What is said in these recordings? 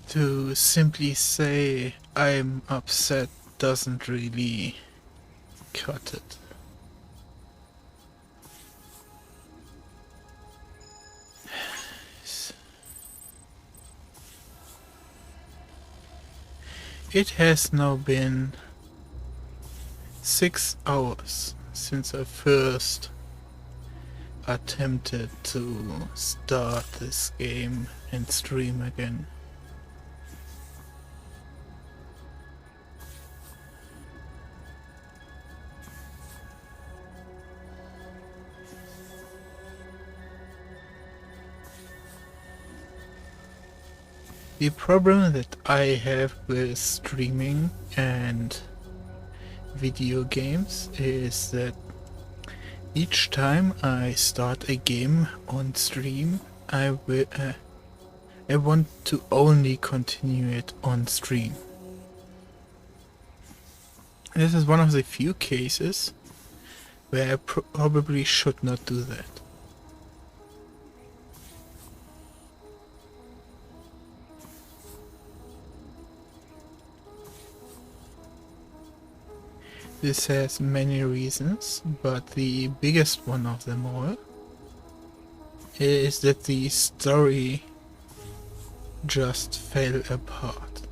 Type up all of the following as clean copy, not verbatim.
To simply say I'm upset doesn't really cut it. It has now been 6 hours since I first attempted to start this game and stream again. The problem that I have with streaming and video games is that each time I start a game on stream, I want to only continue it on stream. This is one of the few cases where I probably should not do that. This has many reasons, but the biggest one of them all is that the story just fell apart.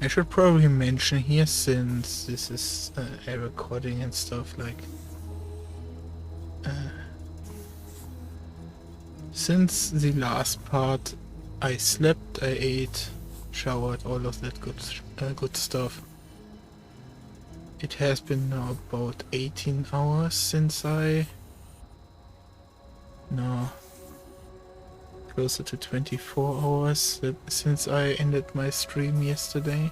I should probably mention here, since this is a recording and stuff, like since the last part I slept, I ate, showered, all of that good stuff. It has been now about 18 hours since closer to 24 hours since I ended my stream yesterday.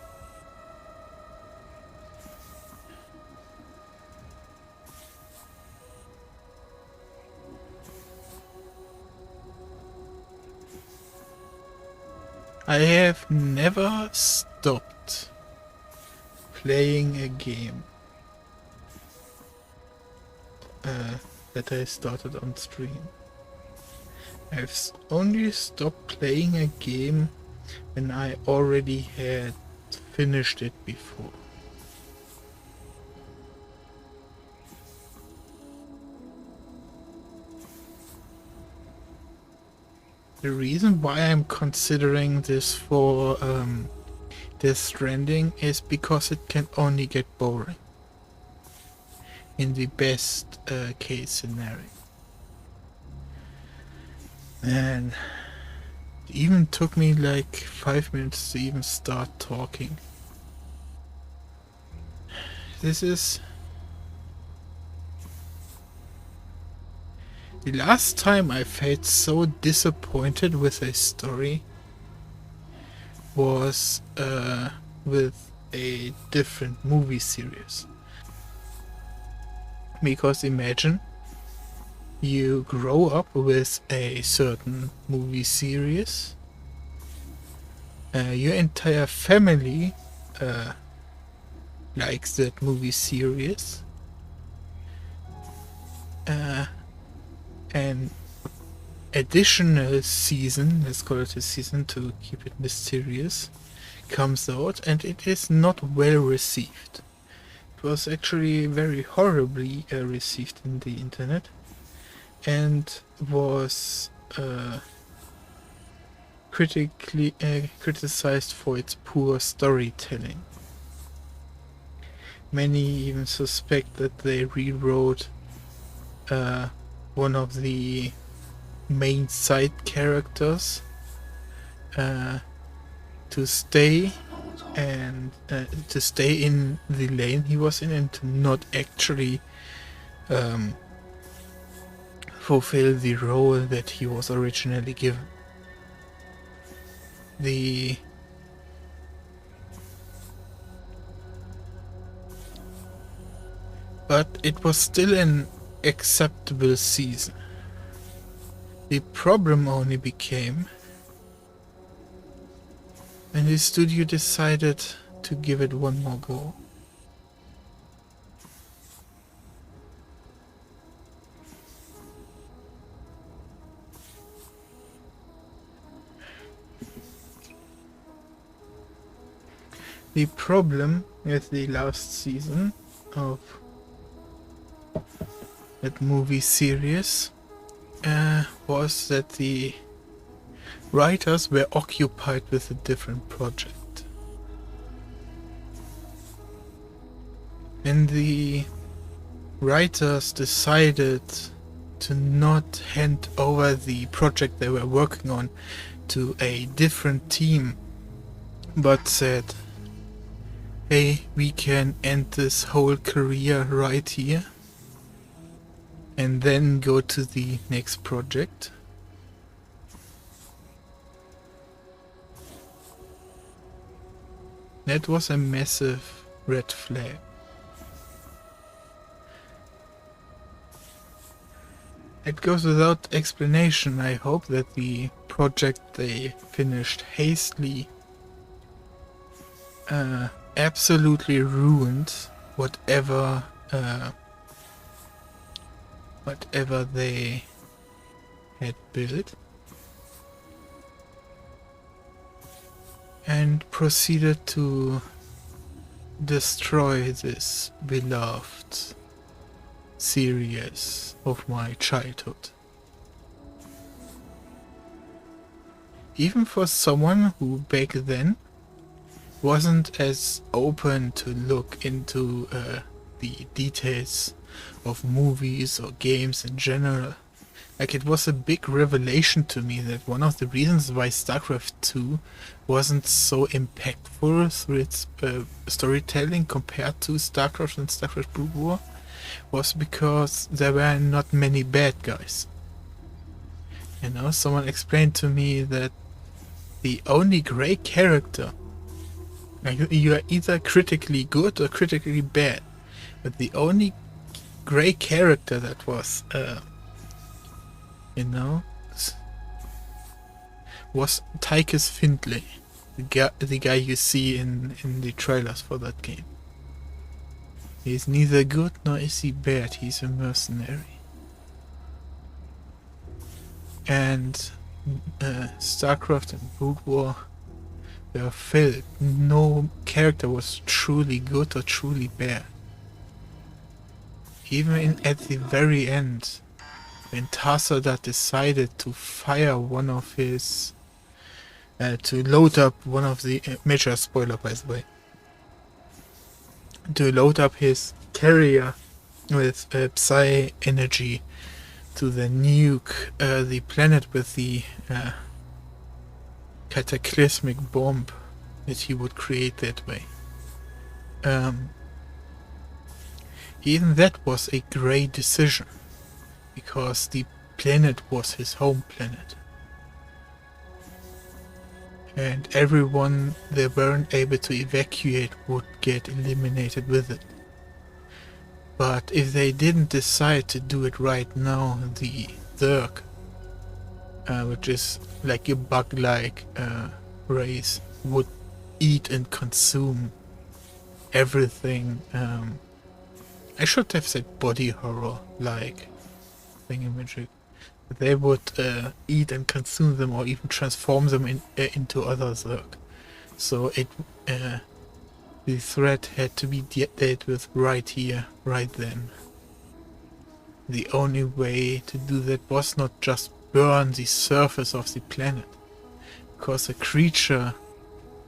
I have never stopped playing a game that I started on stream. I've only stopped playing a game when I already had finished it before. The reason why I'm considering this for this Stranding is because it can only get boring in the best case scenario. And it even took me like 5 minutes to even start talking. This is... The last time I felt so disappointed with a story was with a different movie series. Because imagine you grow up with a certain movie series, your entire family likes that movie series, an additional season, let's call it a season to keep it mysterious, comes out and it is not well received. It was actually very horribly received in the internet and was critically criticized for its poor storytelling. Many even suspect that they rewrote one of the main side characters to stay in the lane he was in and to not actually fulfill the role that he was originally given. But it was still an acceptable season. The problem only became when the studio decided to give it one more go. The problem with the last season of that movie series was that the writers were occupied with a different project. And the writers decided to not hand over the project they were working on to a different team, but said, hey, we can end this whole career right here and then go to the next project. That was a massive red flag. It goes without explanation. I hope that the project they finished hastily absolutely ruined whatever they had built, and proceeded to destroy this beloved series of my childhood. Even for someone who back then wasn't as open to look into the details of movies or games in general. Like, it was a big revelation to me that one of the reasons why StarCraft 2 wasn't so impactful through its storytelling compared to StarCraft and StarCraft Brood War was because there were not many bad guys. You know, someone explained to me that the only grey character, like, you are either critically good or critically bad, but the only grey character that was, was Tychus Findlay, the guy you see in the trailers for that game. He's neither good nor is he bad, he's a mercenary. And StarCraft and Brood War were filled. No character was truly good or truly bad. Even at the very end, when Tarsada decided to fire one of his... to load up one of the... major spoiler, by the way. To load up his carrier with Psy energy to the nuke the planet with the cataclysmic bomb that he would create that way. Even that was a great decision, because the planet was his home planet. And everyone they weren't able to evacuate would get eliminated with it. But if they didn't decide to do it right now, the Zerg, which is like a bug-like race, would eat and consume everything. I should have said body horror, like thingamajig. They would eat and consume them, or even transform them into other Zerg. So it the threat had to be dealt with right here, right then. The only way to do that was not just burn the surface of the planet, because a creature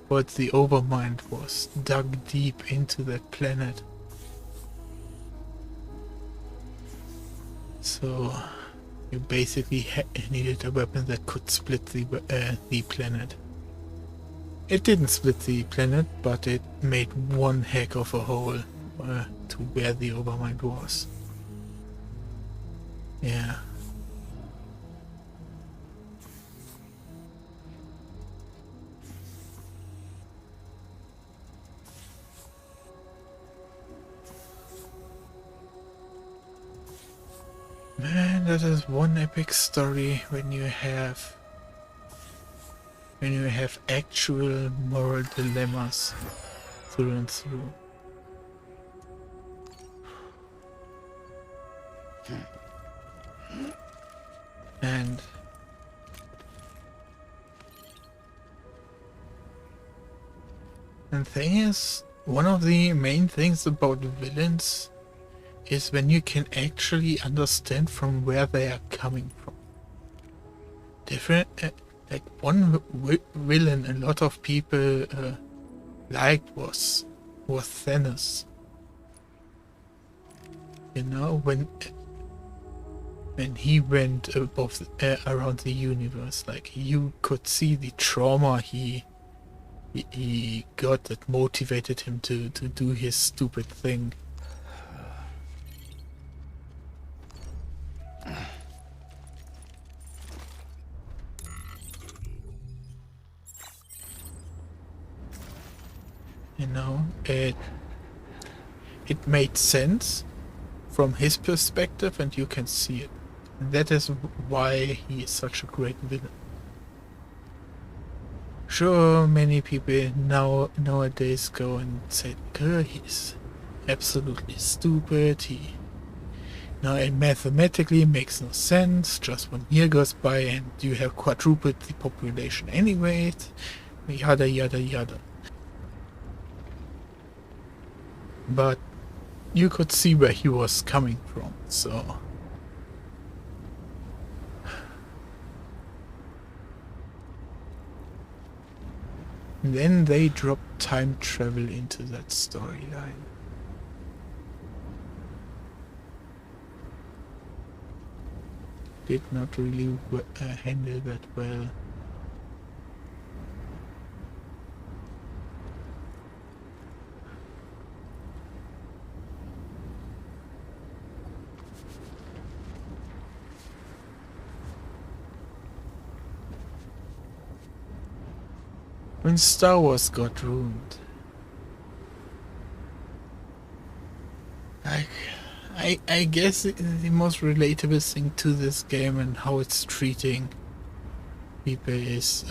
called the Overmind was dug deep into that planet. So you basically needed a weapon that could split the planet. It didn't split the planet, but it made one heck of a hole to where the Overmind was. Yeah. Man, that is one epic story when you have actual moral dilemmas through and through. And And the thing is, one of the main things about villains is when you can actually understand from where they are coming from. Different, like one villain a lot of people liked was Thanos. You know, when he went above around the universe, like you could see the trauma he got that motivated him to do his stupid thing. You know, it made sense from his perspective, and you can see it. And that is why he is such a great villain. Sure, many people nowadays go and say, he's absolutely stupid, and mathematically makes no sense, just 1 year goes by and you have quadrupled the population anyway, yada yada yada. But you could see where he was coming from, so... Then they dropped time travel into that storyline. Did not really handle that well. When Star Wars got ruined, I guess the most relatable thing to this game and how it's treating people is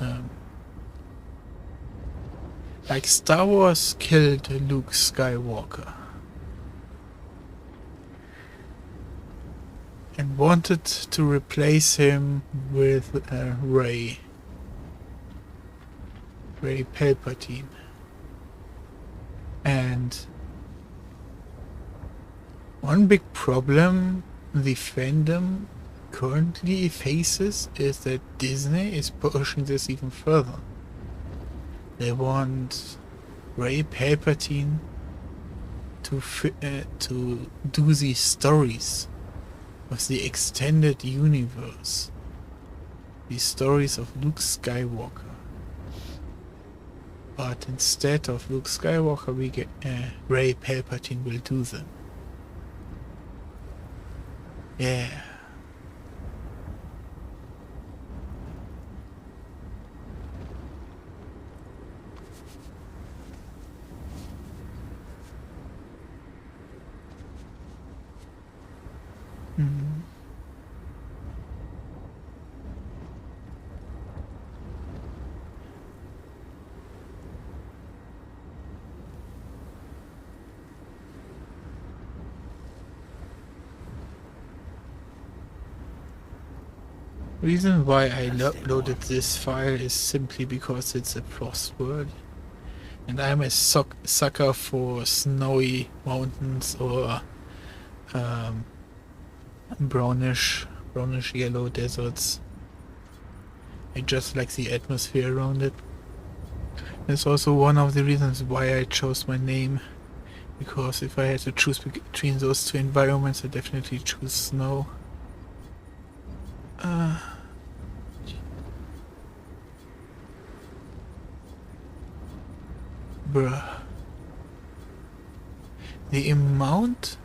like Star Wars killed Luke Skywalker and wanted to replace him with Rey Palpatine. And one big problem the fandom currently faces is that Disney is pushing this even further. They want Rey Palpatine to do these stories of the extended universe, the stories of Luke Skywalker. But instead of Luke Skywalker, we get Rey Palpatine will do them. Yeah. Mm. Reason why I loaded this file is simply because it's a frost world, and I'm a sucker for snowy mountains or brownish yellow deserts. I just like the atmosphere around it. That's also one of the reasons why I chose my name, because if I had to choose between those two environments, I definitely choose snow. Bruh. The amount